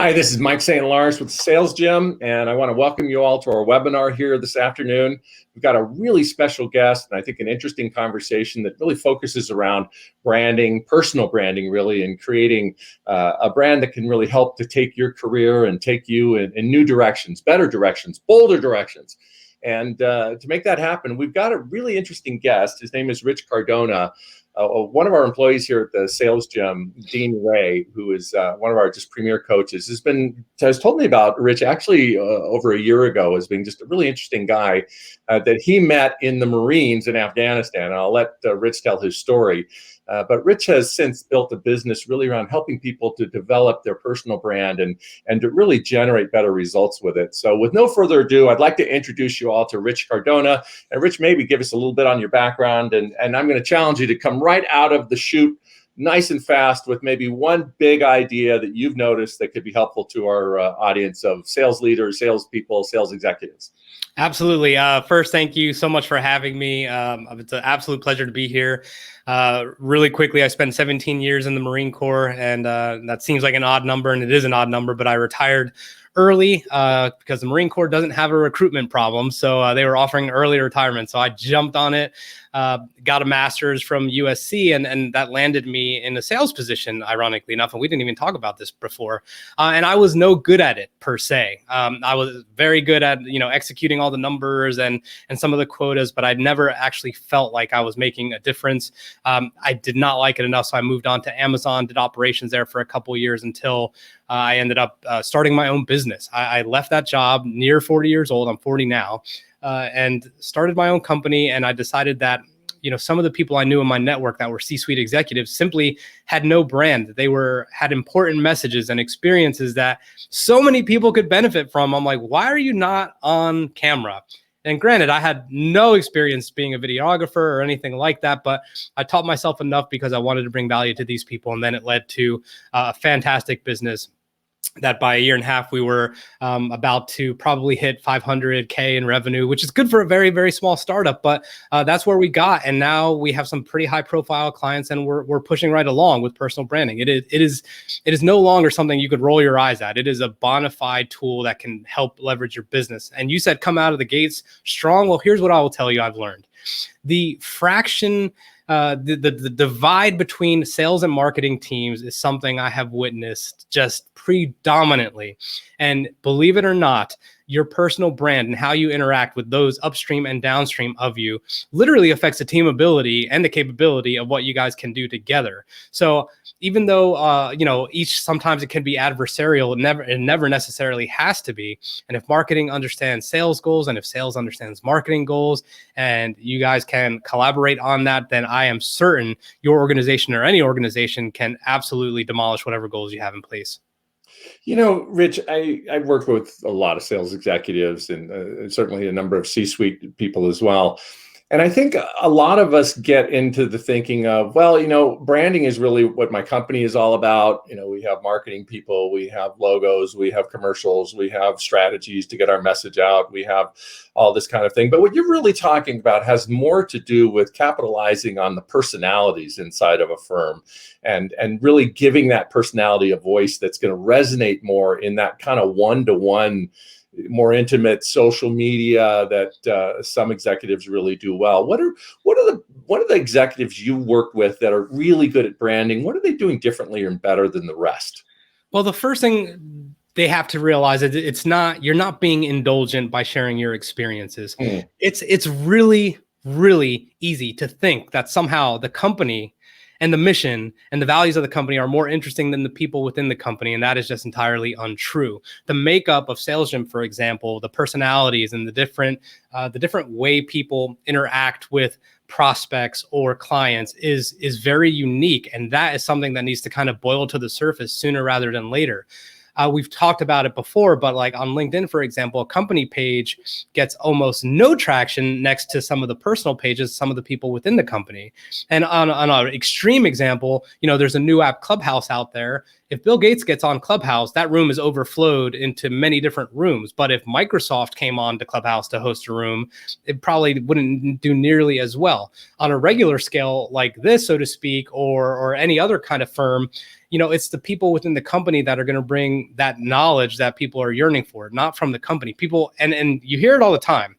Hi, this is Mike St. Lawrence with the Sales Gym, and I want to welcome you all to our webinar here this afternoon. We've got a really special guest, and I think an interesting conversation that really focuses around branding, personal branding, really, and creating a brand that can really help to take your career and take you in new directions, better directions, bolder directions. And to make that happen, we've got a really interesting guest. His name is Rich Cardona. One of our employees here at the Sales Gym, Dean Ray, who is one of our just premier coaches, has told me about Rich actually over a year ago as being just a really interesting guy that he met in the Marines in Afghanistan. And I'll let Rich tell his story. But Rich has since built a business really around helping people to develop their personal brand and to really generate better results with it. So with no further ado, I'd like to introduce you all to Rich Cardona. And Rich, maybe give us a little bit on your background. And I'm going to challenge you to come right out of the chute nice and fast with maybe one big idea that you've noticed that could be helpful to our audience of sales leaders, salespeople, sales executives. Absolutely. First, thank you so much for having me. It's an absolute pleasure to be here. Really quickly, I spent 17 years in the Marine Corps, and that seems like an odd number, and it is an odd number, but I retired early because the Marine Corps doesn't have a recruitment problem. So they were offering early retirement. So I jumped on it, got a master's from USC, and that landed me in a sales position, ironically enough. And we didn't even talk about this before. And I was no good at it per se. I was very good at, executing all the numbers and some of the quotas, but I'd never actually felt like I was making a difference. I did not like it enough. So I moved on to Amazon, did operations there for a couple of years until I ended up starting my own business. I left that job near 40 years old. I'm 40 now, and started my own company. And I decided that, some of the people I knew in my network that were C-suite executives simply had no brand. They had important messages and experiences that so many people could benefit from. I'm like, why are you not on camera? And granted, I had no experience being a videographer or anything like that, but I taught myself enough because I wanted to bring value to these people. And then it led to a fantastic business that by a year and a half, we were about to probably hit 500K in revenue, which is good for a very, very small startup. But that's where we got. And now we have some pretty high profile clients, and we're pushing right along with personal branding. It is no longer something you could roll your eyes at. It is a bona fide tool that can help leverage your business. And you said come out of the gates strong. Well, here's what I will tell you I've learned. The fraction the divide between sales and marketing teams is something I have witnessed just predominantly. And believe it or not, your personal brand and how you interact with those upstream and downstream of you literally affects the team ability and the capability of what you guys can do together. So even though, sometimes it can be adversarial, it never necessarily has to be. And if marketing understands sales goals, and if sales understands marketing goals, and you guys can collaborate on that, then I am certain your organization or any organization can absolutely demolish whatever goals you have in place. Rich, I've worked with a lot of sales executives and certainly a number of C-suite people as well. And I think a lot of us get into the thinking of, branding is really what my company is all about. We have marketing people, we have logos, we have commercials, we have strategies to get our message out, we have all this kind of thing. But what you're really talking about has more to do with capitalizing on the personalities inside of a firm and really giving that personality a voice that's going to resonate more in that kind of one-to-one, more intimate social media that some executives really do well. What are the executives you work with that are really good at branding? What are they doing differently and better than the rest? Well, the first thing they have to realize is you're not being indulgent by sharing your experiences. It's really, really easy to think that somehow the company and the mission and the values of the company are more interesting than the people within the company. And that is just entirely untrue. The makeup of Sales Gym, for example, the personalities and the different way people interact with prospects or clients is very unique. And that is something that needs to kind of boil to the surface sooner rather than later. We've talked about it before, but like on LinkedIn, for example, a company page gets almost no traction next to some of the personal pages, some of the people within the company. And on an extreme example, there's a new app, Clubhouse, out there. If Bill Gates gets on Clubhouse, that room is overflowed into many different rooms. But if Microsoft came on to Clubhouse to host a room, it probably wouldn't do nearly as well. On a regular scale like this, so to speak, or any other kind of firm, it's the people within the company that are going to bring that knowledge that people are yearning for, not from the company. People, and you hear it all the time,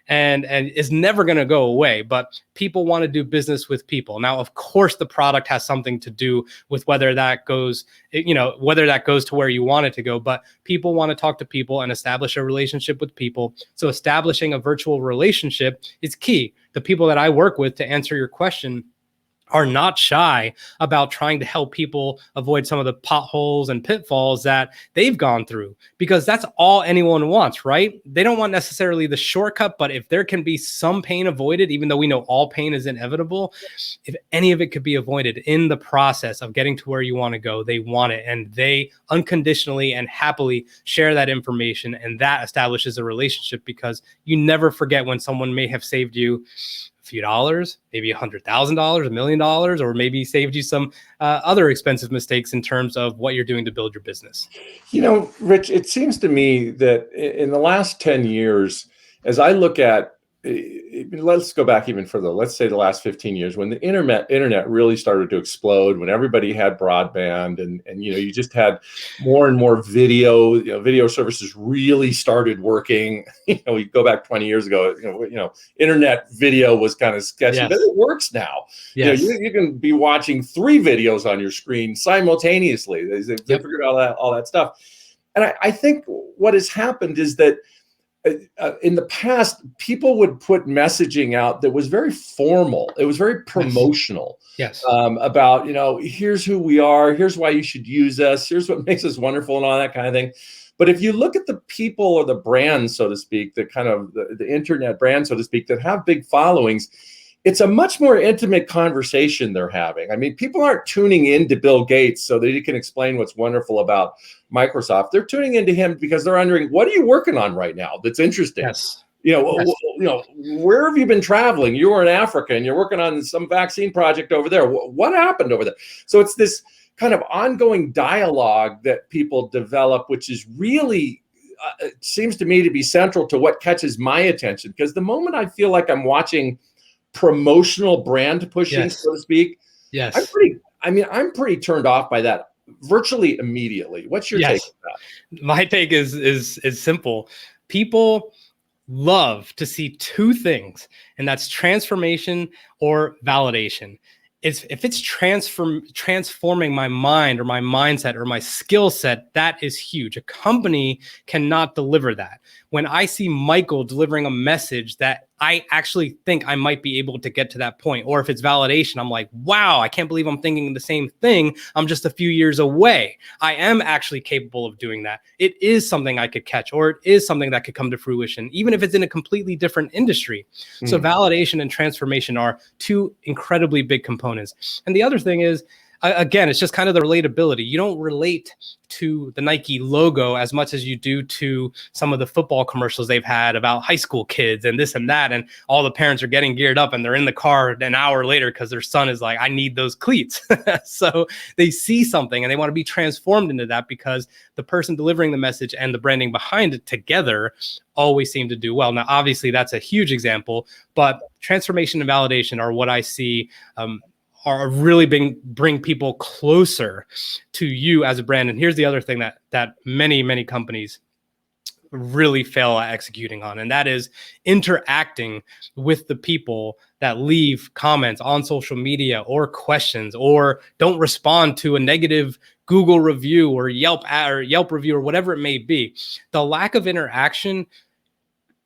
and is never going to go away, but people want to do business with people. Now, of course, the product has something to do with whether that goes to where you want it to go, but people want to talk to people and establish a relationship with people. So establishing a virtual relationship is key. The people that I work with, to answer your question, are not shy about trying to help people avoid some of the potholes and pitfalls that they've gone through, because that's all anyone wants, right? They don't want necessarily the shortcut, but if there can be some pain avoided, even though we know all pain is inevitable, if any of it could be avoided in the process of getting to where you want to go, they want it. And they unconditionally and happily share that information. And that establishes a relationship, because you never forget when someone may have saved you few dollars, maybe $100,000, $1 million, or maybe saved you some other expensive mistakes in terms of what you're doing to build your business. Rich, it seems to me that in the last 10 years, as I look at, let's go back even further, let's say the last 15 years, when the internet really started to explode, when everybody had broadband, and you just had more and more video services really started working. We go back 20 years ago, internet video was kind of sketchy, yes, but it works now. Yes. You can be watching 3 videos on your screen simultaneously. They figured out all that stuff. And I think what has happened is that in the past, people would put messaging out that was very formal. It was very promotional. Yes. About, here's who we are, here's why you should use us, here's what makes us wonderful, and all that kind of thing. But if you look at the people or the brands, so to speak, the kind of the internet brands, so to speak, that have big followings, it's a much more intimate conversation they're having. I mean, people aren't tuning in to Bill Gates so that he can explain what's wonderful about Microsoft. They're tuning into him because they're wondering, what are you working on right now that's interesting? Yes. Yes. Where have you been traveling? You were in Africa and you're working on some vaccine project over there. What happened over there? So it's this kind of ongoing dialogue that people develop, which is really seems to me to be central to what catches my attention. Because the moment I feel like I'm watching promotional brand pushing, yes, so to speak, yes, I'm pretty turned off by that virtually immediately. What's your take on that? My take is simple. People love to see 2 things, and that's transformation or validation. If it's transforming my mind or my mindset or my skill set, that is huge. A company cannot deliver that. When I see Michael delivering a message that I actually think I might be able to get to that point, or if it's validation, I'm like, wow, I can't believe I'm thinking the same thing. I'm just a few years away. I am actually capable of doing that. It is something I could catch, or it is something that could come to fruition, even if it's in a completely different industry. So validation and transformation are 2 incredibly big components. And the other thing is, again, it's just kind of the relatability. You don't relate to the Nike logo as much as you do to some of the football commercials they've had about high school kids and this and that. And all the parents are getting geared up and they're in the car an hour later because their son is like, I need those cleats. So they see something and they want to be transformed into that, because the person delivering the message and the branding behind it together always seem to do well. Now, obviously, that's a huge example, but transformation and validation are what I see are really bring people closer to you as a brand. And here's the other thing that many companies really fail at executing on, and that is interacting with the people that leave comments on social media or questions, or don't respond to a negative Google review or Yelp review or whatever it may be. The lack of interaction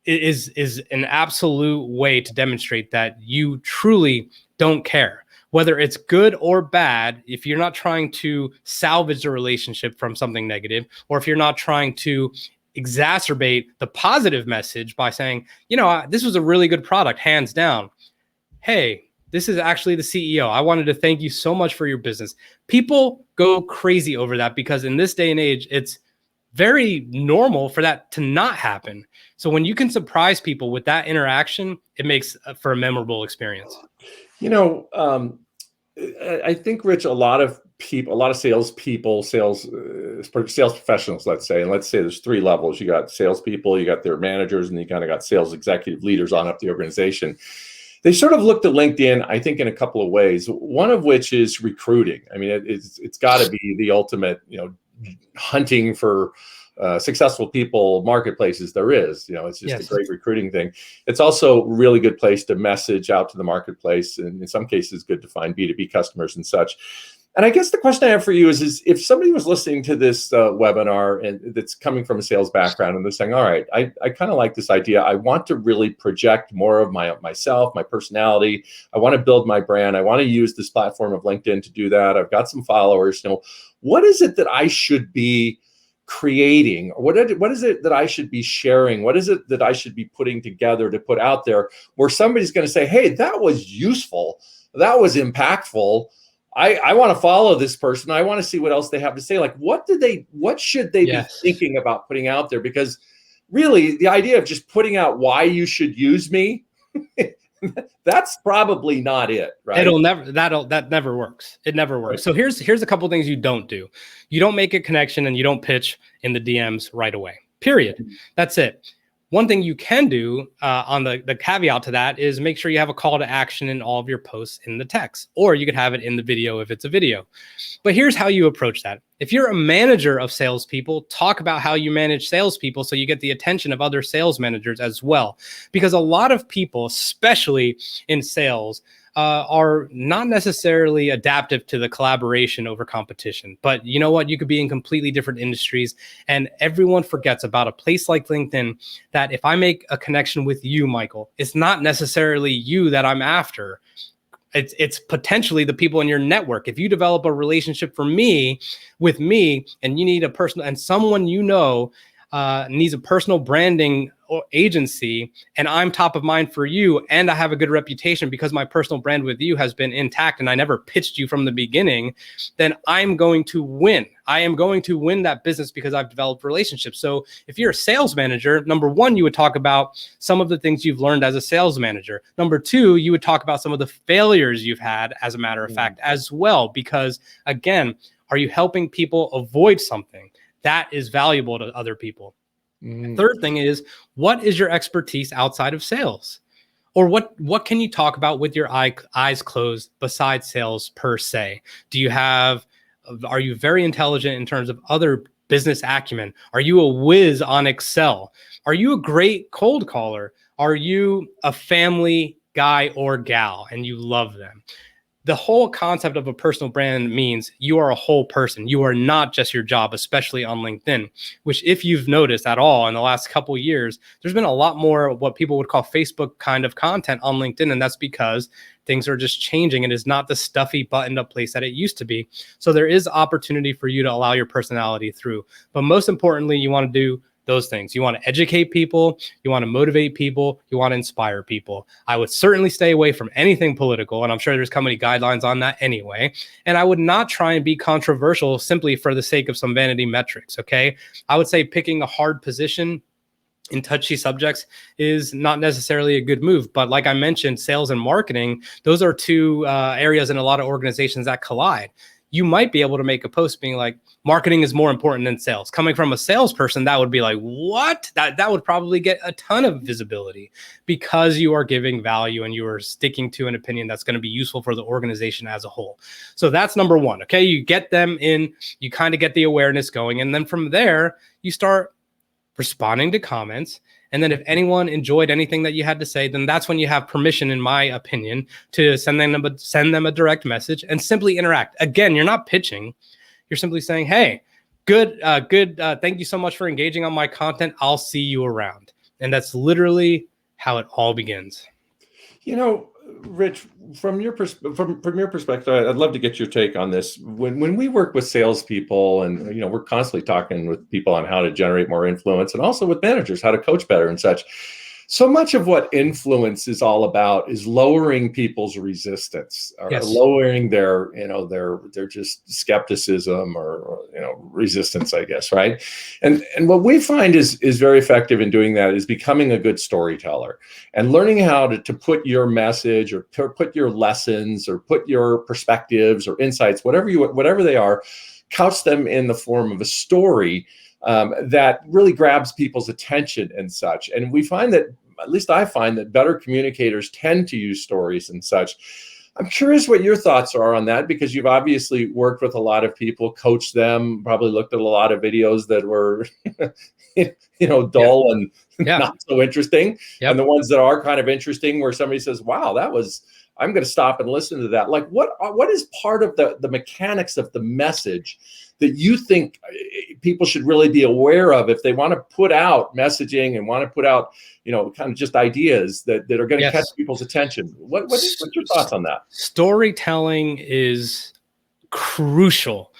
is an absolute way to demonstrate that you truly don't care. Whether it's good or bad, if you're not trying to salvage the relationship from something negative, or if you're not trying to exacerbate the positive message by saying, this was a really good product, hands down. Hey, this is actually the CEO. I wanted to thank you so much for your business. People go crazy over that, because in this day and age, it's very normal for that to not happen. So when you can surprise people with that interaction, it makes for a memorable experience. I think, Rich, a lot of people, a lot of salespeople, sales professionals, let's say, and let's say there's three levels. You got salespeople, you got their managers, and you kind of got sales executive leaders on up the organization. They sort of looked at LinkedIn, I think, in a couple of ways. One of which is recruiting. I mean, it's got to be the ultimate, hunting for successful people marketplaces there is. It's just a great recruiting thing. It's also a really good place to message out to the marketplace, and in some cases, good to find B2B customers and such. And I guess the question I have for you is if somebody was listening to this webinar and that's coming from a sales background and they're saying, all right, I kind of like this idea. I want to really project more of myself, my personality. I want to build my brand. I want to use this platform of LinkedIn to do that. I've got some followers. What is it that I should be creating? Or what is it that I should be sharing? What is it that I should be putting together to put out there where somebody's going to say, hey, that was useful. That was impactful. I want to follow this person. I want to see what else they have to say. Like, what should they be thinking about putting out there? Because really the idea of just putting out why you should use me, that's probably not it, right? That never works. It never works. Right. So here's a couple of things you don't do. You don't make a connection and you don't pitch in the DMs right away, period. That's it. One thing you can do on the caveat to that is make sure you have a call to action in all of your posts in the text, or you could have it in the video if it's a video. But here's how you approach that. If you're a manager of salespeople, talk about how you manage salespeople so you get the attention of other sales managers as well. Because a lot of people, especially in sales, are not necessarily adaptive to the collaboration over competition. But you know what? You could be in completely different industries, and everyone forgets about a place like LinkedIn that if I make a connection with you, Michael, it's not necessarily you that I'm after. It's potentially the people in your network. If you develop a relationship with me, and you need a personal, and someone needs a personal branding or agency, and I'm top of mind for you, and I have a good reputation because my personal brand with you has been intact and I never pitched you from the beginning, then I'm going to win. I am going to win that business because I've developed relationships. So if you're a sales manager, number one, you would talk about some of the things you've learned as a sales manager. Number two, you would talk about some of the failures you've had, as a matter of fact, as well, because again, are you helping people avoid something? That is valuable to other people. Third thing is, what is your expertise outside of sales? Or what can you talk about with your eyes closed besides sales per se? Are you very intelligent in terms of other business acumen? Are you a whiz on Excel? Are you a great cold caller? Are you a family guy or gal and you love them? The whole concept of a personal brand means you are a whole person. You are not just your job, especially on LinkedIn, which if you've noticed at all in the last couple of years, there's been a lot more of what people would call Facebook kind of content on LinkedIn. And that's because things are just changing. It is not the stuffy buttoned up place that it used to be. So there is opportunity for you to allow your personality through. But most importantly, you want to do those things. You want to educate people, you want to motivate people, you want to inspire people. I would certainly stay away from anything political, and I'm sure there's company guidelines on that anyway. And I would not try and be controversial simply for the sake of some vanity metrics, okay? I would say picking a hard position in touchy subjects is not necessarily a good move. But like I mentioned, sales and marketing, those are two areas in a lot of organizations that collide. You might be able to make a post being like, marketing is more important than sales. Coming from a salesperson, that would be like, what? That would probably get a ton of visibility because you are giving value and you are sticking to an opinion that's going to be useful for the organization as a whole. So that's number one. Okay. You get them in, you kind of get the awareness going. And then from there, you start responding to comments. And then if anyone enjoyed anything that you had to say, then that's when you have permission, in my opinion, to send them a direct message and simply interact. Again, you're not pitching. You're simply saying, hey, good. Thank you so much for engaging on my content. I'll see you around. And that's literally how it all begins. Rich, from your perspective, I'd love to get your take on this. When we work with salespeople, and we're constantly talking with people on how to generate more influence, and also with managers how to coach better and such. So much of what influence is all about is lowering people's resistance, or Yes. lowering their, their just skepticism, or resistance, I guess, right? And what we find is very effective in doing that is becoming a good storyteller and learning how to put your message, or put your lessons, or put your perspectives or insights, whatever they are, couch them in the form of a story that really grabs people's attention and such. And we find that, at least I find, that better communicators tend to use stories and such. I'm curious what your thoughts are on that, because you've obviously worked with a lot of people, coached them, probably looked at a lot of videos that were, dull and not so interesting. Yep. And the ones that are kind of interesting, where somebody says, wow, I'm going to stop and listen to that. Like, what is part of the mechanics of the message that you think people should really be aware of if they want to put out messaging and want to put out, kind of just ideas that are going to catch people's attention? What's your thoughts on that? Storytelling is crucial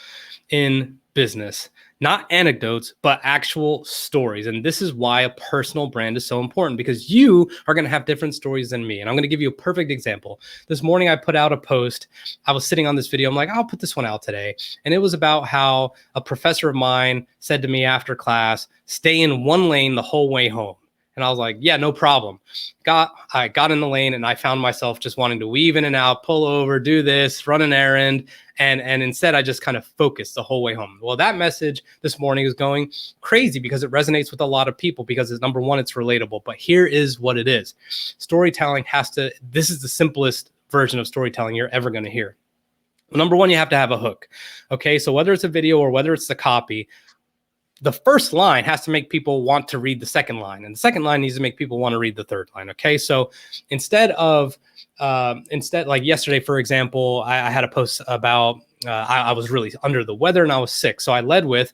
in business. Not anecdotes, but actual stories. And this is why a personal brand is so important, because you are going to have different stories than me. And I'm going to give you a perfect example. This morning, I put out a post. I was sitting on this video. I'm like, I'll put this one out today. And it was about how a professor of mine said to me after class, stay in one lane the whole way home. And I was like, yeah, no problem. I got in the lane, and I found myself just wanting to weave in and out, pull over, do this, run an errand. And instead, I just kind of focused the whole way home. Well, that message this morning is going crazy because it resonates with a lot of people, because it's, number one, it's relatable. But here is what it is. Storytelling this is the simplest version of storytelling you're ever going to hear. Number one, you have to have a hook. Okay, so whether it's a video or whether it's the copy, the first line has to make people want to read the second line, and the second line needs to make people want to read the third line. Okay, so instead like yesterday, for example, I had a post about I was really under the weather and I was sick. So I led with,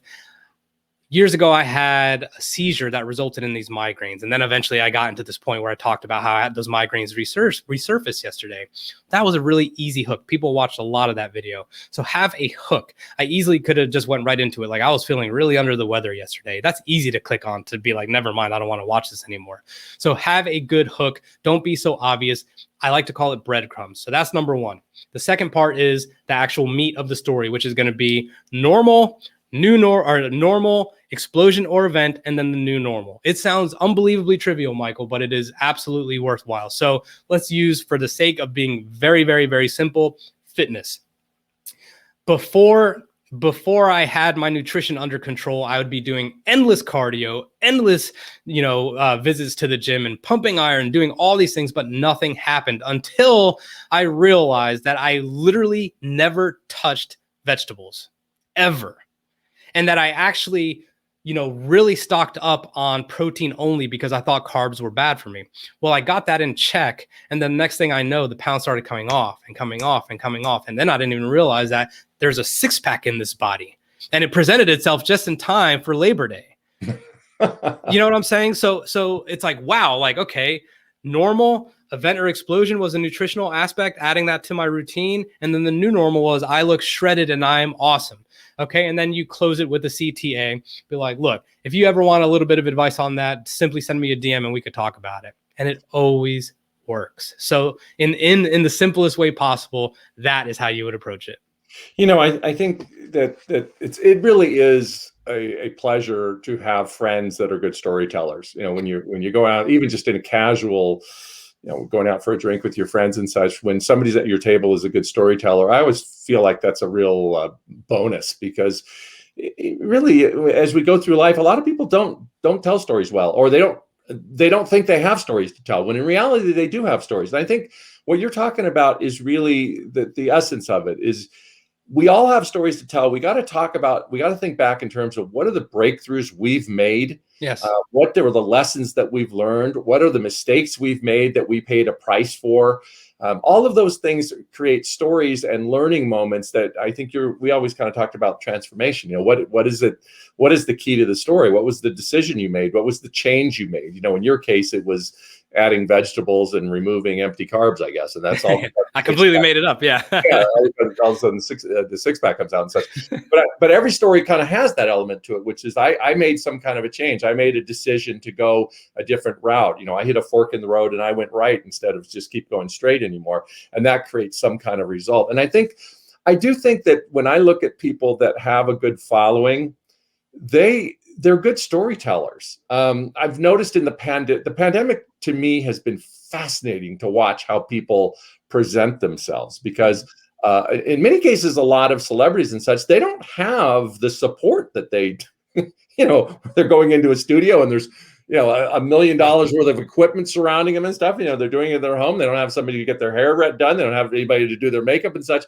years ago, I had a seizure that resulted in these migraines. And then eventually I got into this point where I talked about how I had those migraines resurface yesterday. That was a really easy hook. People watched a lot of that video. So have a hook. I easily could have just went right into it. Like, I was feeling really under the weather yesterday. That's easy to click on, to be like, never mind, I don't want to watch this anymore. So have a good hook. Don't be so obvious. I like to call it breadcrumbs. So that's number one. The second part is the actual meat of the story, which is going to be normal, normal, explosion or event, and then the new normal. It sounds unbelievably trivial, Michael, but it is absolutely worthwhile. So let's use, for the sake of being very, very, very simple, fitness. Before I had my nutrition under control, I would be doing endless cardio, endless, visits to the gym and pumping iron, doing all these things, but nothing happened until I realized that I literally never touched vegetables, ever. And that I actually, really stocked up on protein only because I thought carbs were bad for me. Well, I got that in check. And then the next thing I know, the pounds started coming off and coming off and coming off. And then I didn't even realize that there's a six-pack in this body. And it presented itself just in time for Labor Day. You know what I'm saying? So it's like, wow, like, okay, normal, event or explosion was a nutritional aspect, adding that to my routine. And then the new normal was I look shredded and I'm awesome. Okay. And then you close it with a CTA, be like, look, if you ever want a little bit of advice on that, simply send me a DM and we could talk about it. And it always works. So in the simplest way possible, that is how you would approach it. I think that it really is a pleasure to have friends that are good storytellers. When you go out, even just in a casual, going out for a drink with your friends and such, when somebody's at your table is a good storyteller, I always feel like that's a real bonus, because it really, as we go through life, a lot of people don't tell stories well, or they don't think they have stories to tell, when in reality they do have stories. And I think what you're talking about is really the essence of it. Is we all have stories to tell. We got to think back in terms of what are the breakthroughs we've made. Yes. What were the lessons that we've learned? What are the mistakes we've made that we paid a price for? All of those things create stories and learning moments that I think we always kind of talked about transformation. What is it? What is the key to the story? What was the decision you made? What was the change you made? In your case, it was adding vegetables and removing empty carbs, I guess. And that's all. I completely made it up. Yeah. Yeah, all of a sudden the six pack comes out and such. But every story kind of has that element to it, which is I made some kind of a change. I made a decision to go a different route. I hit a fork in the road and I went right instead of just keep going straight anymore. And that creates some kind of result. And I do think that when I look at people that have a good following, they're good storytellers. I've noticed in the pandemic to me has been fascinating to watch how people present themselves, because in many cases, a lot of celebrities and such, they don't have the support that they're going into a studio and there's $1 million worth of equipment surrounding them and stuff. They're doing it in their home. They don't have somebody to get their hair done. They don't have anybody to do their makeup and such.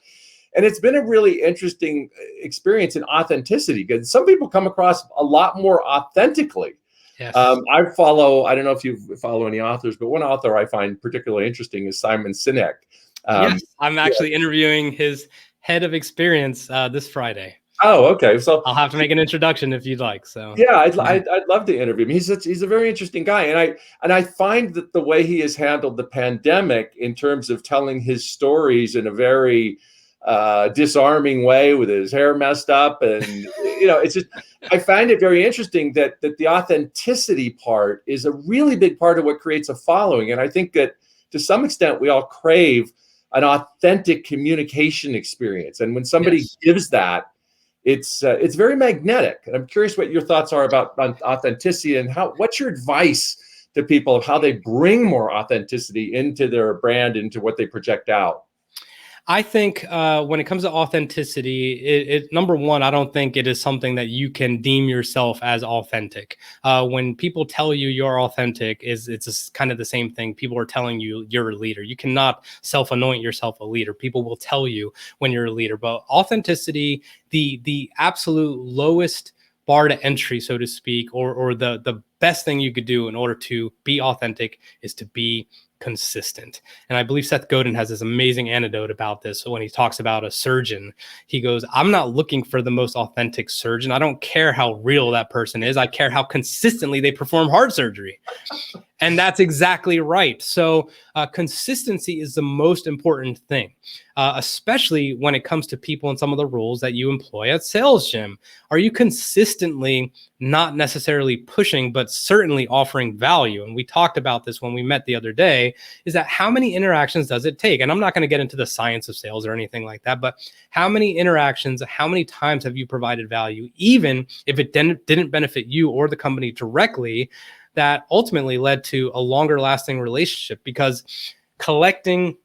And it's been a really interesting experience in authenticity, because some people come across a lot more authentically. Yes. I don't know if you follow any authors, but one author I find particularly interesting is Simon Sinek. Yes, I'm actually interviewing his head of experience this Friday. Oh, okay. So I'll have to make an introduction if you'd like. So yeah, I'd love to interview him. He's a very interesting guy, and I find that the way he has handled the pandemic in terms of telling his stories in a very disarming way, with his hair messed up, and it's just, I find it very interesting that the authenticity part is a really big part of what creates a following. And I think that to some extent we all crave an authentic communication experience, and when somebody gives that, it's very magnetic. And I'm curious what your thoughts are about authenticity, and what's your advice to people of how they bring more authenticity into their brand, into what they project out. I think when it comes to authenticity, number one, I don't think it is something that you can deem yourself as authentic. When people tell you you're authentic, it's kind of the same thing. People are telling you you're a leader. You cannot self-anoint yourself a leader. People will tell you when you're a leader. But authenticity, the absolute lowest bar to entry, so to speak, or the best thing you could do in order to be authentic is to be consistent. And I believe Seth Godin has this amazing anecdote about this. So when he talks about a surgeon, he goes, I'm not looking for the most authentic surgeon. I don't care how real that person is. I care how consistently they perform heart surgery. And that's exactly right. So consistency is the most important thing, especially when it comes to people and some of the roles that you employ at Sales Gym. Are you consistently not necessarily pushing, but certainly offering value? And we talked about this when we met the other day, is that how many interactions does it take? And I'm not going to get into the science of sales or anything like that, but how many interactions, how many times have you provided value, even if it didn't benefit you or the company directly, that ultimately led to a longer lasting relationship? Because collecting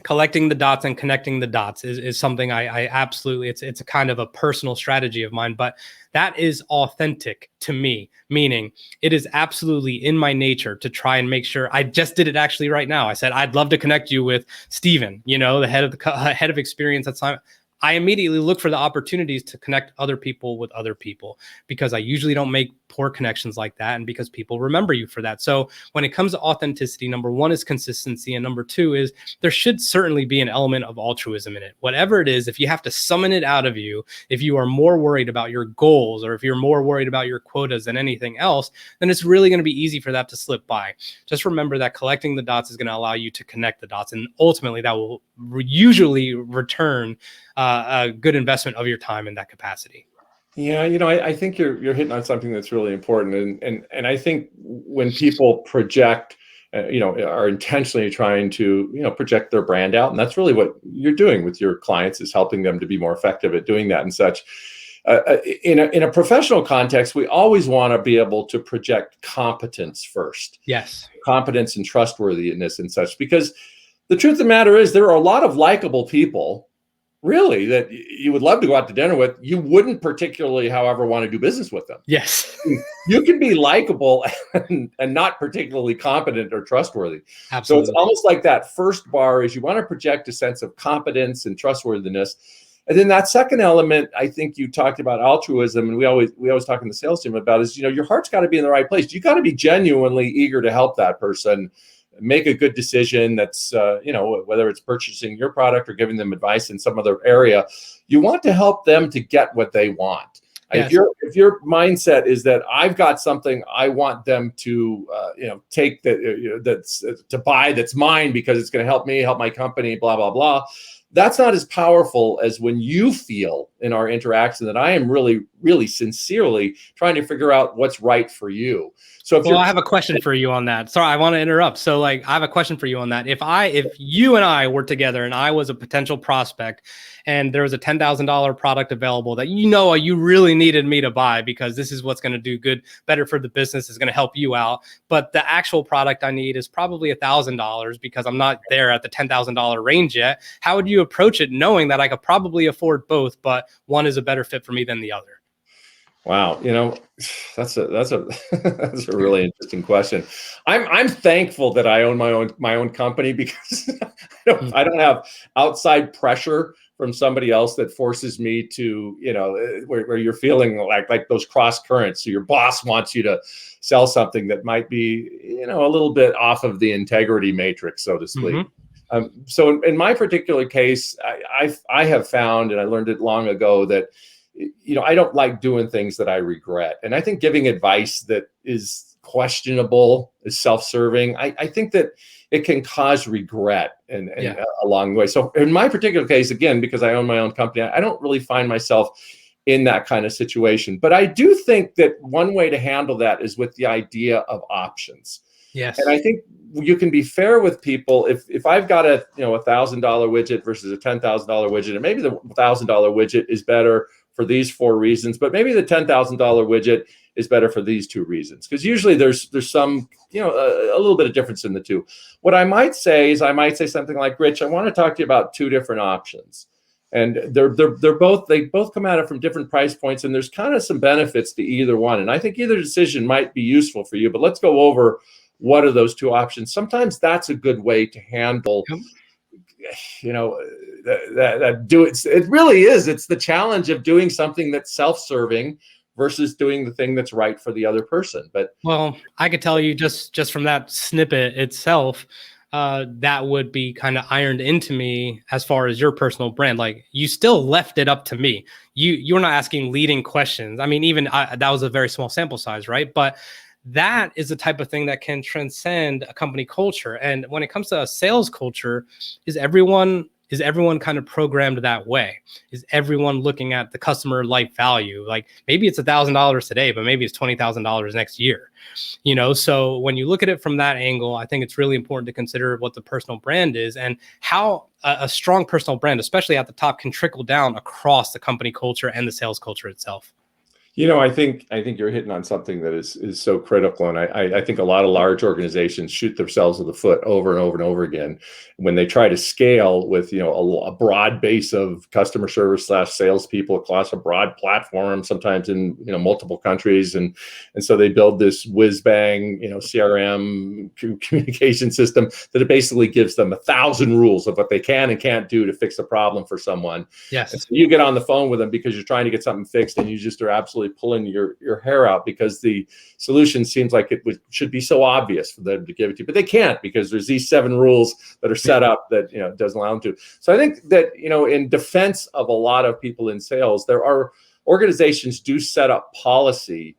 the dots and connecting the dots is something I absolutely, it's a kind of a personal strategy of mine, but that is authentic to me, meaning it is absolutely in my nature to try and make sure. I just did it actually right now. I said, I'd love to connect you with Steven, the head of experience at Sinek. I immediately look for the opportunities to connect other people with other people, because I usually don't make poor connections like that, and because people remember you for that. So when it comes to authenticity, number one is consistency, and number two is there should certainly be an element of altruism in it. Whatever it is, if you have to summon it out of you, if you are more worried about your goals, or if you're more worried about your quotas than anything else, then it's really going to be easy for that to slip by. Just remember that collecting the dots is going to allow you to connect the dots, and ultimately that will usually return a good investment of your time in that capacity. Yeah, I think you're hitting on something that's really important, and I think when people project, are intentionally trying to project their brand out, and that's really what you're doing with your clients, is helping them to be more effective at doing that and such. In a professional context, we always want to be able to project competence first. Yes, competence and trustworthiness and such, because the truth of the matter is there are a lot of likable people, really, that you would love to go out to dinner with. You wouldn't particularly, however, want to do business with them. Yes. You can be likable and not particularly competent or trustworthy. Absolutely. So it's almost like that first bar is you want to project a sense of competence and trustworthiness. And then that second element, I think you talked about altruism, and we always talk in the sales team about is, your heart's got to be in the right place. You got to be genuinely eager to help that person make a good decision that's, whether it's purchasing your product or giving them advice in some other area. You want to help them to get what they want. If your mindset is that I've got something I want them to take that that's to buy that's mine because it's going to help me help my company, blah blah blah. That's not as powerful as when you feel in our interaction that I am really, really sincerely trying to figure out what's right for you. So if I have a question for you on that. Sorry, I want to interrupt. So like, I have a question for you on that. If you and I were together and I was a potential prospect and there was a $10,000 product available that you really needed me to buy because this is what's going to do better for the business, is going to help you out. But the actual product I need is probably $1,000 because I'm not there at the $10,000 range yet. How would you approach it knowing that I could probably afford both, but one is a better fit for me than the other? Wow, that's a that's a really interesting question. I'm thankful that I own my own company because I don't have outside pressure from somebody else that forces me to, where you're feeling like those cross currents. So your boss wants you to sell something that might be, a little bit off of the integrity matrix, so to speak. So in my particular case, I have found, and I learned it long ago, that I don't like doing things that I regret. And I think giving advice that is questionable, is self-serving, I think that it can cause regret and along the way. So in my particular case, again, because I own my own company, I don't really find myself in that kind of situation. But I do think that one way to handle that is with the idea of options. Yes. And I think you can be fair with people. If I've got a $1,000 widget versus a $10,000 widget, and maybe the $1,000 widget is better for these 4 reasons, but maybe the $10,000 widget is better for these 2 reasons. Because usually there's some, a little bit of difference in the two. What I might say is something like, Rich, I want to talk to you about 2 different options. And they both come at it from different price points, and there's kind of some benefits to either one. And I think either decision might be useful for you, but let's go over what are those 2 options. Sometimes that's a good way to handle, it really is. It's the challenge of doing something that's self-serving versus doing the thing that's right for the other person. But I could tell you just from that snippet itself, that would be kind of ironed into me as far as your personal brand. Like, you still left it up to me. You're not asking leading questions. I mean, even that was a very small sample size, right? But that is the type of thing that can transcend a company culture. And when it comes to a sales culture, is everyone kind of programmed that way? Is everyone looking at the customer life value? Like, maybe it's $1,000 today, but maybe it's $20,000 next year. So when you look at it from that angle, I think it's really important to consider what the personal brand is and how a strong personal brand, especially at the top, can trickle down across the company culture and the sales culture itself. I think you're hitting on something that is so critical. And I think a lot of large organizations shoot themselves in the foot over and over and over again when they try to scale with, a broad base of customer service / salespeople across a broad platform, sometimes in, multiple countries. And so they build this whiz bang, CRM communication system that it basically gives them 1,000 rules of what they can and can't do to fix a problem for someone. Yes. And so you get on the phone with them because you're trying to get something fixed, and you just are absolutely pulling your hair out because the solution seems like it should be so obvious for them to give it to you, but they can't because there's these 7 rules that are set up that doesn't allow them to. So I think that in defense of a lot of people in sales, there are organizations do set up policy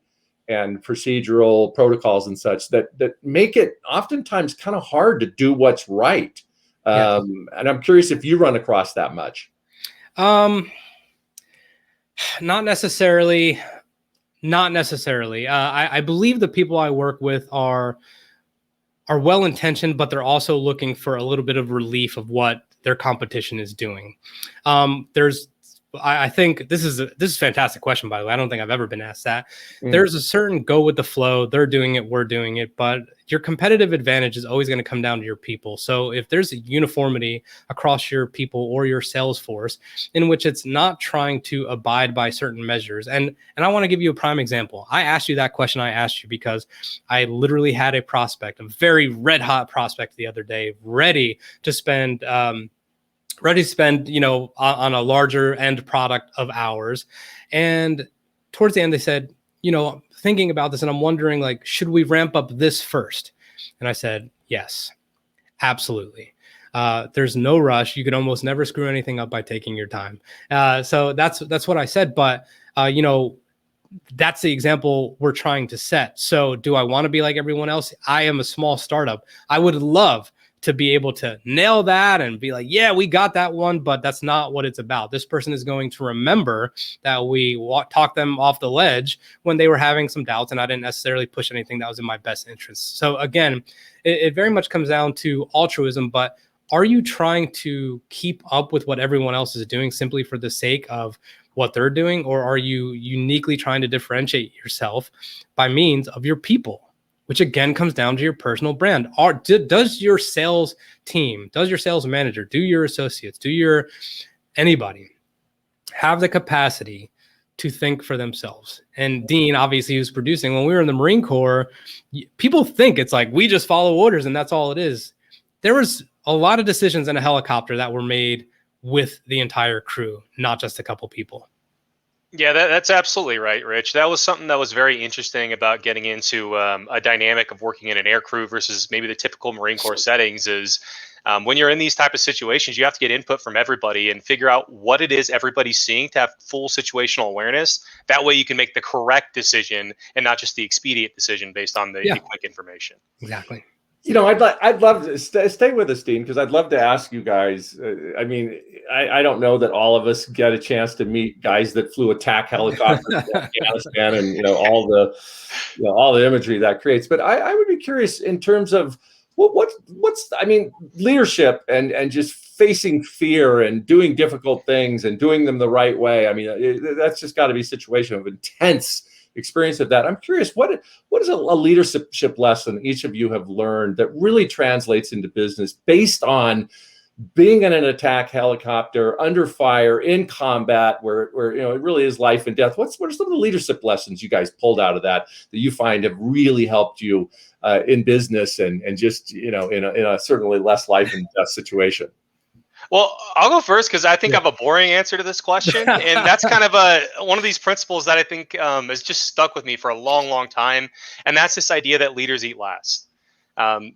and procedural protocols and such that make it oftentimes kind of hard to do what's right. And I'm curious if you run across that much. Not necessarily. I believe the people I work with are well-intentioned, but they're also looking for a little bit of relief of what their competition is doing. I think this is a fantastic question, by the way. I don't think I've ever been asked that. There's a certain go with the flow. They're doing it, we're doing it, but your competitive advantage is always going to come down to your people. So if there's a uniformity across your people or your sales force in which it's not trying to abide by certain measures, and I want to give you a prime example. I asked you that question. I asked you because I literally had a prospect, a very red hot prospect the other day, ready to spend, on a larger end product of ours. And towards the end, they said, thinking about this, and I'm wondering, like, should we ramp up this first? And I said, yes, absolutely. There's no rush. You could almost never screw anything up by taking your time. So that's what I said. But, that's the example we're trying to set. So do I want to be like everyone else? I am a small startup. I would love to be able to nail that and be like, yeah, we got that one, but that's not what it's about. This person is going to remember that we talked them off the ledge when they were having some doubts, and I didn't necessarily push anything that was in my best interest. So again, it very much comes down to altruism, but are you trying to keep up with what everyone else is doing simply for the sake of what they're doing? Or are you uniquely trying to differentiate yourself by means of your people, which again comes down to your personal brand? Does your sales team, does your sales manager, do your associates, anybody have the capacity to think for themselves? And Dean, obviously, who's producing, when we were in the Marine Corps, people think it's like we just follow orders and that's all it is. There was a lot of decisions in a helicopter that were made with the entire crew, not just a couple people. Yeah, that's absolutely right, Rich. That was something that was very interesting about getting into a dynamic of working in an air crew versus maybe the typical Marine Corps settings is when you're in these type of situations, you have to get input from everybody and figure out what it is everybody's seeing to have full situational awareness. That way you can make the correct decision and not just the expedient decision based on the quick information. Exactly. I'd love to stay with us, Dean, because I'd love to ask you guys. I mean, I don't know that all of us get a chance to meet guys that flew attack helicopters in Afghanistan, and all the imagery that creates. But I would be curious in terms of what's leadership and just facing fear and doing difficult things and doing them the right way. I mean, that's just got to be a situation of intense experience of that. I'm curious, what is a leadership lesson each of you have learned that really translates into business based on being in an attack helicopter under fire in combat where it really is life and death? What are some of the leadership lessons you guys pulled out of that you find have really helped you in business and just in a certainly less life and death situation? Well, I'll go first because I think I have a boring answer to this question. And that's kind of one of these principles that I think has just stuck with me for a long, long time. And that's this idea that leaders eat last. All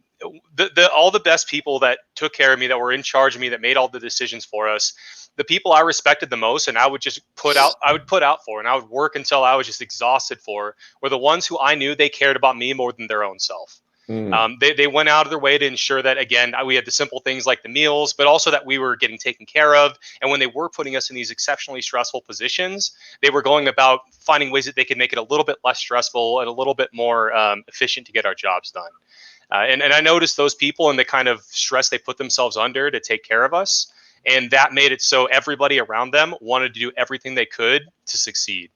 the best people that took care of me, that were in charge of me, that made all the decisions for us, the people I respected the most and I would put out for, and I would work until I was just exhausted for, were the ones who I knew they cared about me more than their own self. They went out of their way to ensure that, again, we had the simple things like the meals, but also that we were getting taken care of. And when they were putting us in these exceptionally stressful positions, they were going about finding ways that they could make it a little bit less stressful and a little bit more efficient to get our jobs done. And I noticed those people and the kind of stress they put themselves under to take care of us. And that made it so everybody around them wanted to do everything they could to succeed.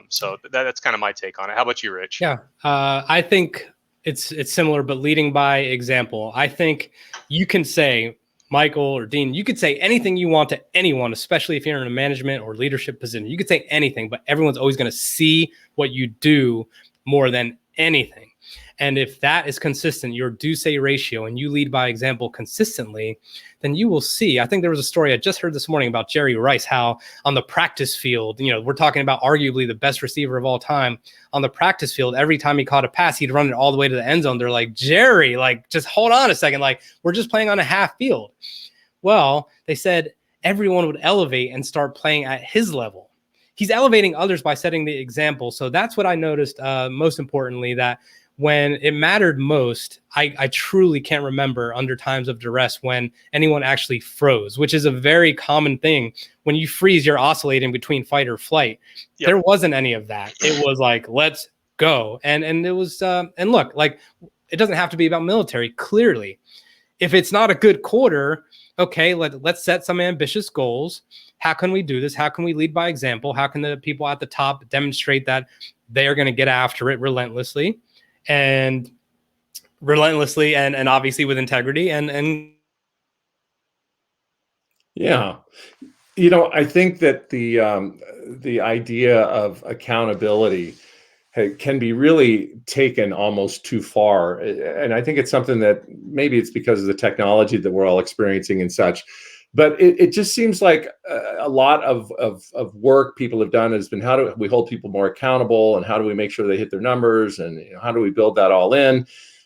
So that's kind of my take on it. How about you, Rich? Yeah, I think it's similar, but leading by example. I think you can say, Michael or Dean, you could say anything you want to anyone, especially if you're in a management or leadership position. You could say anything, but everyone's always going to see what you do more than anything. And if that is consistent, your do-say ratio, and you lead by example consistently, then you will see. I think there was a story I just heard this morning about Jerry Rice, how on the practice field, we're talking about arguably the best receiver of all time. On the practice field, every time he caught a pass, he'd run it all the way to the end zone. They're like, Jerry, just hold on a second. We're just playing on a half field. Well, they said everyone would elevate and start playing at his level. He's elevating others by setting the example. So that's what I noticed most importantly, that when it mattered most, I truly can't remember under times of duress when anyone actually froze, which is a very common thing. When you freeze, you're oscillating between fight or flight. Yep. There wasn't any of that. It was like, let's go. And it was, and look, it doesn't have to be about military. Clearly, if it's not a good quarter, okay, let's set some ambitious goals. How can we do this? How can we lead by example? How can the people at the top demonstrate that they are going to get after it relentlessly? And obviously with integrity and yeah, I think that the idea of accountability can be really taken almost too far, and I think it's something that maybe it's because of the technology that we're all experiencing and such. But it just seems like a lot of work people have done has been, how do we hold people more accountable, and how do we make sure they hit their numbers, and how do we build that all in?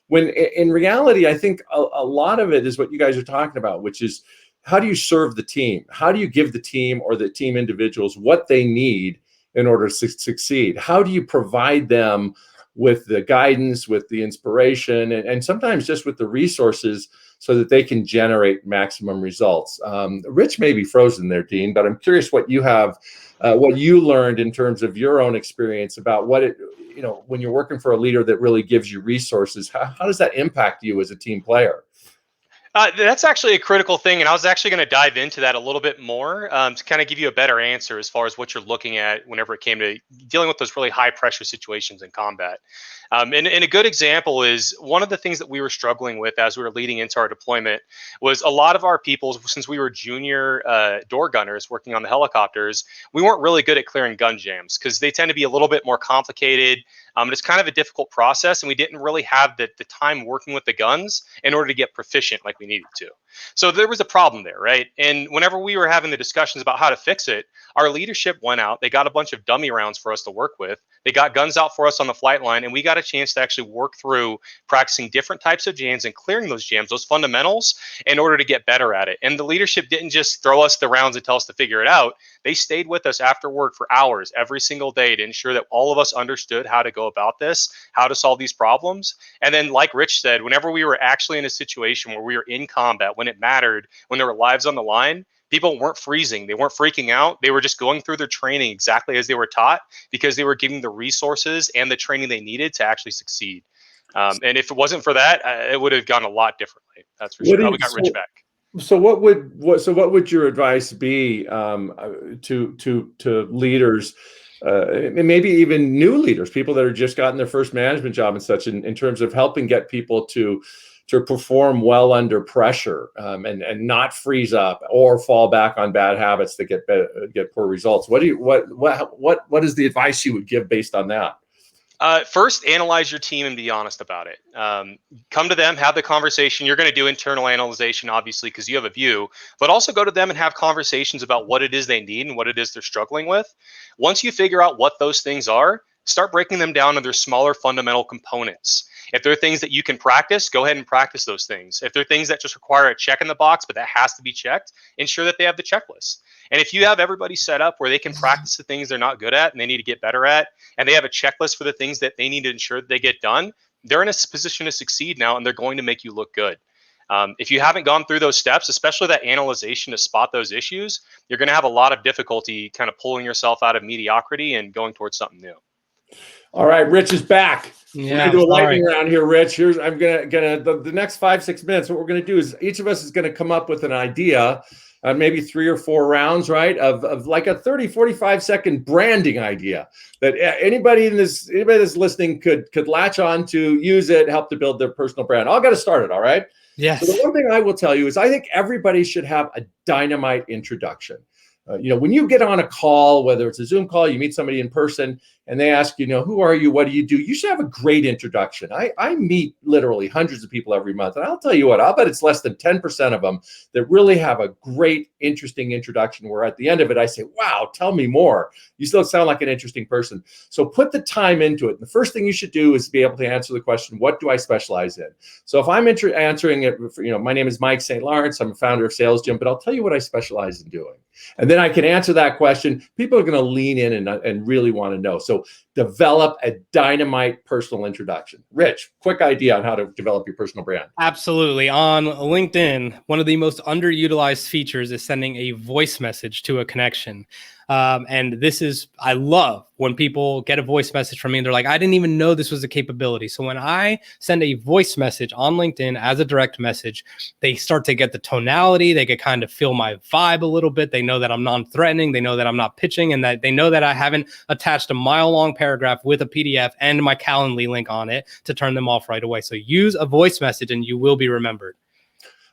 When in reality, I think a lot of it is what you guys are talking about, which is how do you serve the team? How do you give the team or the team individuals what they need in order to succeed? How do you provide them with the guidance, with the inspiration, and sometimes just with the resources so that they can generate maximum results? Rich may be frozen there, Dean, but I'm curious what you have, what you learned in terms of your own experience about what it, when you're working for a leader that really gives you resources, how does that impact you as a team player? That's actually a critical thing, and I was actually going to dive into that a little bit more to kind of give you a better answer as far as what you're looking at whenever it came to dealing with those really high pressure situations in combat. And a good example is one of the things that we were struggling with as we were leading into our deployment was a lot of our people, since we were junior door gunners working on the helicopters, we weren't really good at clearing gun jams because they tend to be a little bit more complicated. It's kind of a difficult process, and we didn't really have the time working with the guns in order to get proficient like we needed to. So there was a problem there, right? And whenever we were having the discussions about how to fix it, our leadership went out. They got a bunch of dummy rounds for us to work with. They got guns out for us on the flight line, and we got a chance to actually work through practicing different types of jams and clearing those jams, those fundamentals, in order to get better at it. And the leadership didn't just throw us the rounds and tell us to figure it out. They stayed with us after work for hours every single day to ensure that all of us understood how to go about this, how to solve these problems. And then, like Rich said, whenever we were actually in a situation where we were in combat, when it mattered, when there were lives on the line, people weren't freezing. They weren't freaking out. They were just going through their training exactly as they were taught because they were getting the resources and the training they needed to actually succeed. And if it wasn't for that, it would have gone a lot differently. That's for sure. We got Rich back. So what would your advice be to leaders, and maybe even new leaders, people that are just gotten their first management job and such, in terms of helping get people to perform well under pressure, and not freeze up or fall back on bad habits that get poor results? What is the advice you would give based on that? First, analyze your team and be honest about it. Come to them, have the conversation. You're going to do internal analyzation, obviously, because you have a view, but also go to them and have conversations about what it is they need and what it is they're struggling with. Once you figure out what those things are, start breaking them down into their smaller fundamental components. If there are things that you can practice, go ahead and practice those things. If there are things that just require a check in the box, but that has to be checked, ensure that they have the checklist. And if you have everybody set up where they can practice the things they're not good at and they need to get better at, and they have a checklist for the things that they need to ensure that they get done, they're in a position to succeed now, and they're going to make you look good. If you haven't gone through those steps, especially that analyzation to spot those issues, you're going to have a lot of difficulty kind of pulling yourself out of mediocrity and going towards something new. All right, Rich is back. Yeah, we're gonna do a lightning round here, Rich. I'm gonna the next 5-6 minutes. What we're gonna do is each of us is gonna come up with an idea, maybe 3 or 4 rounds, right, of like a 30-45 second branding idea that anybody that's listening could latch on to, use it, help to build their personal brand. I'll get us started. All right. Yes. So the one thing I will tell you is I think everybody should have a dynamite introduction. When you get on a call, whether it's a Zoom call, you meet somebody in person, and they ask you, who are you? What do you do? You should have a great introduction. I meet literally hundreds of people every month, and I'll tell you what, I'll bet it's less than 10% of them that really have a great, interesting introduction where at the end of it, I say, wow, tell me more. You still sound like an interesting person. So put the time into it. The first thing you should do is be able to answer the question, what do I specialize in? So if I'm answering it, my name is Mike St. Lawrence. I'm a founder of Sales Gym, but I'll tell you what I specialize in doing. And then I can answer that question. People are going to lean in and really want to know. So develop a dynamite personal introduction. Rich, quick idea on how to develop your personal brand. Absolutely. On LinkedIn, one of the most underutilized features is sending a voice message to a connection. And I love when people get a voice message from me and they're like, I didn't even know this was a capability. So when I send a voice message on LinkedIn as a direct message, they start to get the tonality. They can kind of feel my vibe a little bit. They know that I'm non-threatening. They know that I'm not pitching, and that they know that I haven't attached a mile-long paragraph with a PDF and my Calendly link on it to turn them off right away. So use a voice message and you will be remembered.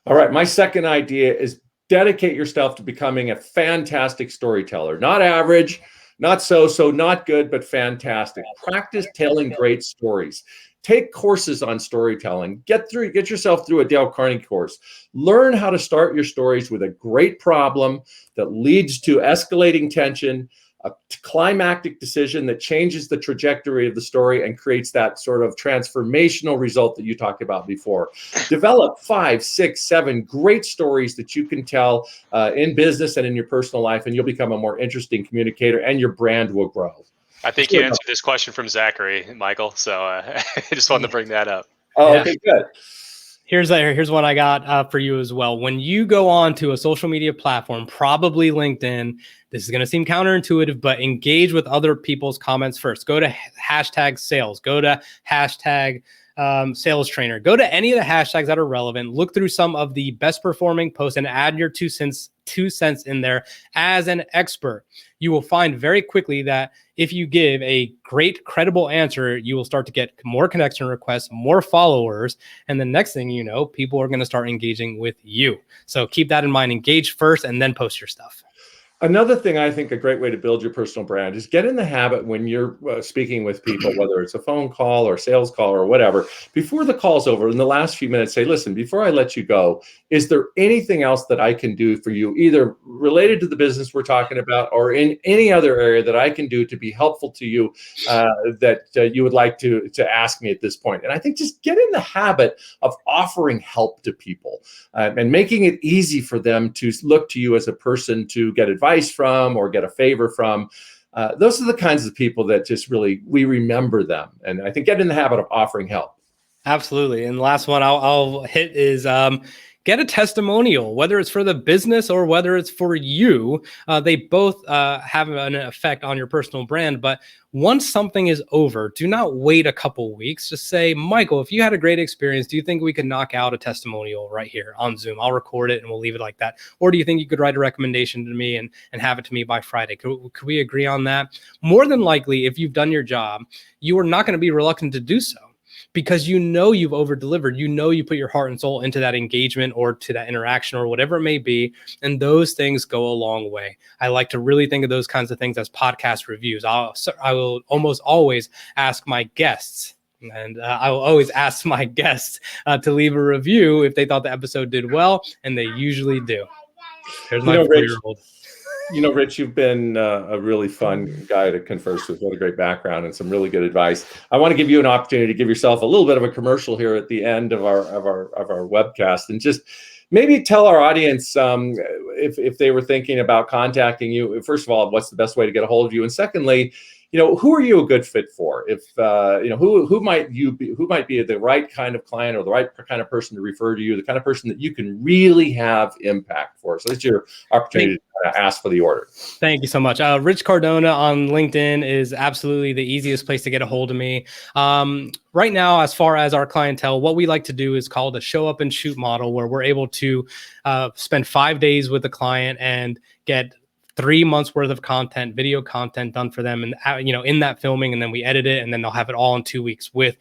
All right. My second idea is dedicate yourself to becoming a fantastic storyteller. Not average, not so, not good, but fantastic. Practice telling great stories. Take courses on storytelling. Get yourself through a Dale Carnegie course. Learn how to start your stories with a great problem that leads to escalating tension, a climactic decision that changes the trajectory of the story and creates that sort of transformational result that you talked about before. Develop 5, 6, 7 great stories that you can tell in business and in your personal life, and you'll become a more interesting communicator, and your brand will grow. I think you answered this question from Zachary, Michael. So I just wanted to bring that up. Oh, okay, good. Here's what I got for you as well. When you go on to a social media platform, probably LinkedIn, this is going to seem counterintuitive, but engage with other people's comments first. Go to hashtag sales. Go to hashtag sales trainer. Go to any of the hashtags that are relevant. Look through some of the best performing posts and add your 2 cents in there as an expert. You will find very quickly that if you give a great, credible answer, you will start to get more connection requests, more followers. And the next thing you know, people are going to start engaging with you. So keep that in mind. Engage first and then post your stuff. Another thing I think a great way to build your personal brand is get in the habit when you're speaking with people, whether it's a phone call or sales call or whatever, before the call's over, in the last few minutes, say, listen, before I let you go, is there anything else that I can do for you, either related to the business we're talking about or in any other area that I can do to be helpful to you that you would like to ask me at this point? And I think just get in the habit of offering help to people and making it easy for them to look to you as a person to get advice from or get a favor from. Those are the kinds of people that just really, we remember them. And I think get in the habit of offering help. Absolutely. And the last one I'll hit is get a testimonial, whether it's for the business or whether it's for you. They both have an effect on your personal brand. But once something is over, do not wait a couple weeks. Just say, Michael, if you had a great experience, do you think we could knock out a testimonial right here on Zoom? I'll record it and we'll leave it like that. Or do you think you could write a recommendation to me and have it to me by Friday? Could we agree on that? More than likely, if you've done your job, you are not going to be reluctant to do so, because you know you've over-delivered. You know you put your heart and soul into that engagement or to that interaction or whatever it may be, and those things go a long way. I like to really think of those kinds of things as podcast reviews. I will almost always ask my guests, and I will always ask my guests to leave a review if they thought the episode did well, and they usually do. Here's my 4-year-old. Rich, you've been a really fun guy to converse with. What a great background and some really good advice. I want to give you an opportunity to give yourself a little bit of a commercial here at the end of our webcast, and just maybe tell our audience if they were thinking about contacting you. First of all, what's the best way to get a hold of you, and secondly, who are you a good fit for? If who might be the right kind of client or the right kind of person to refer to you, the kind of person that you can really have impact for. So it's your opportunity to ask for the order. Thank you so much. Rich Cardona on LinkedIn is absolutely the easiest place to get a hold of me. Right now, as far as our clientele, what we like to do is called a show up and shoot model, where we're able to spend 5 days with the client and get 3 months worth of content, video content done for them, and in that filming, and then we edit it, and then they'll have it all in 2 weeks with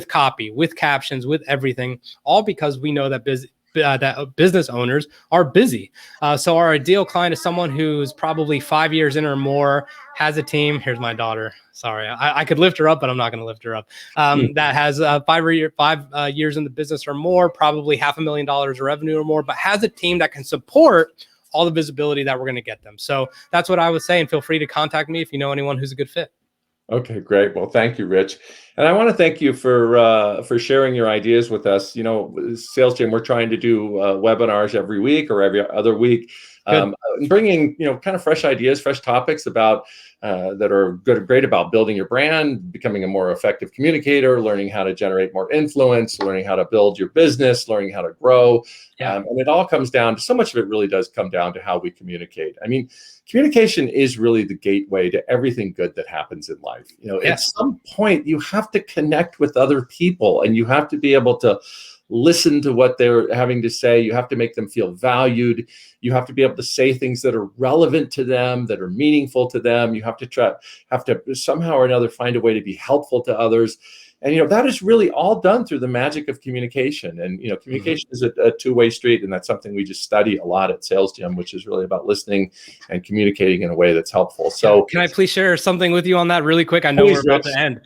copy, with captions, with everything, all because we know that business owners are busy. So our ideal client is someone who's probably 5 years in or more, has a team. Here's my daughter. Sorry, I could lift her up, but I'm not going to lift her up. That has 5 years in the business or more, probably $500,000 of revenue or more, but has a team that can support all the visibility that we're going to get them. So that's what I would say. And feel free to contact me if you know anyone who's a good fit. Okay, great. Well, thank you, Rich. And I want to thank you for sharing your ideas with us. Sales Gym, we're trying to do webinars every week or every other week, bringing, kind of fresh ideas, fresh topics about that are great about building your brand, becoming a more effective communicator, learning how to generate more influence, learning how to build your business, learning how to grow. And it all comes down to, so much of it really does come down to how we communicate. I mean, communication is really the gateway to everything good that happens in life. At some point you have to connect with other people, and you have to be able to listen to what they're having to say. You have to make them feel valued. You have to be able to say things that are relevant to them, that are meaningful to them. You have to somehow or another find a way to be helpful to others. And, that is really all done through the magic of communication. And, communication is a two-way street. And that's something we just study a lot at Sales Gym, which is really about listening and communicating in a way that's helpful. So can I please share something with you on that really quick? I know we're about to end.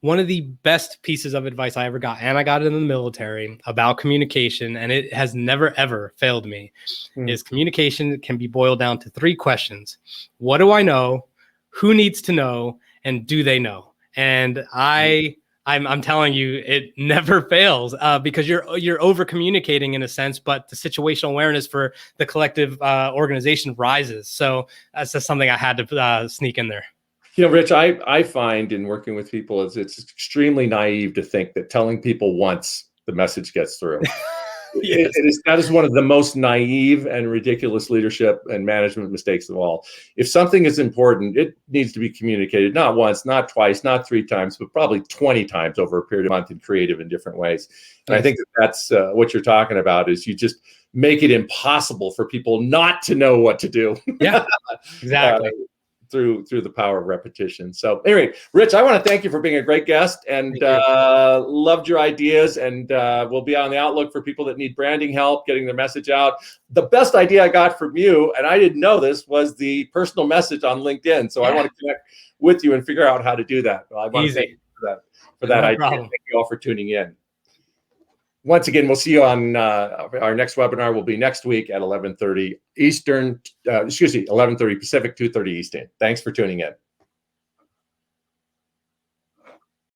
One of the best pieces of advice I ever got, and I got it in the military, about communication, and it has never, ever failed me, is communication can be boiled down to 3 questions. What do I know? who needs to know and do they know? And I'm telling you, it never fails because you're over communicating in a sense, but the situational awareness for the collective organization rises. So that's just something I had to sneak in there. Rich, I find in working with people it's extremely naive to think that telling people once the message gets through. Yes. That is one of the most naive and ridiculous leadership and management mistakes of all. If something is important, it needs to be communicated, not once, not twice, not 3 times, but probably 20 times over a period of month in creative and different ways. And I think that's what you're talking about is you just make it impossible for people not to know what to do. Yeah, exactly. Through the power of repetition. So anyway, Rich, I want to thank you for being a great guest and loved your ideas, and we'll be on the outlook for people that need branding help, getting their message out. The best idea I got from you, and I didn't know this, was the personal message on LinkedIn. So I want to connect with you and figure out how to do that. Well, I want to thank you for that idea. Problem. Thank you all for tuning in. Once again, we'll see you on our next webinar will be next week at 11:30 Eastern, 11:30 Pacific, 2:30 Eastern. Thanks for tuning in.